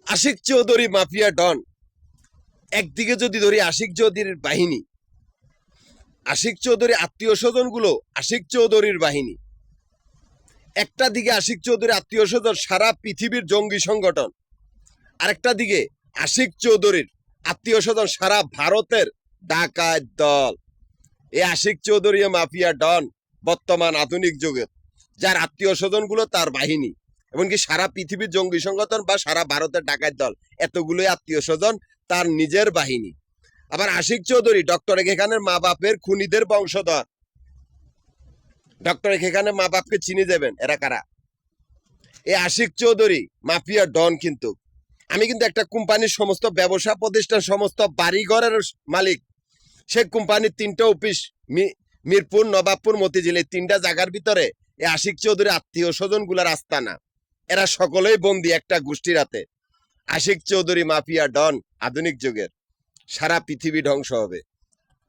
Ashiq Chowdhury mafia don. একদিকে যদি ধরি আশিক চৌধুরীর বাহিনী, আশিক চৌধুরী আত্মীয় স্বজন গুলো আশিক চৌধুরীর বাহিনী, একটা দিকে আশিক চৌধুরী আত্মীয় স্বজন সারা পৃথিবীর জঙ্গি সংগঠন, আরেকটা দিকে আশিক চৌধুরীর আত্মীয় স্বজন সারা ভারতের ডাকাত দল। এই আশিক চৌধুরী মাফিয়া ডন বর্তমান আধুনিক যুগের, যার আত্মীয় স্বজন গুলো তার বাহিনী, এমনকি সারা পৃথিবীর জঙ্গি সংগঠন বা সারা ভারতের ডাকাত দল, এতগুলোই আত্মীয় স্বজন তার নিজের বাহিনী। আবার আশিক চৌধুরী ডক্টর এখানের মা বাপের খুনিদের বংশধর। ডক্টর এখানে মা বাপকে চিনি দেবেন এরা কারা? এই আশিক চৌধুরী মাফিয়া ডন কিন্তু, আমি কিন্তু একটা কোম্পানির সমস্ত ব্যবসা প্রতিষ্ঠান, সমস্ত বাড়িঘরের মালিক। সে কোম্পানির 3টা অফিস মিরপুর, নবাবপুর, মতিঝিল, এই 3টা জায়গার ভিতরে এই আশিক চৌধুরী আত্মীয় স্বজন গুলার আস্তানা। এরা সকলেই বন্দী একটা গোষ্ঠীর হাতে। আশিক চৌধুরী মাফিয়া ডন আধুনিক যুগের, সারা পৃথিবী ধ্বংস হবে।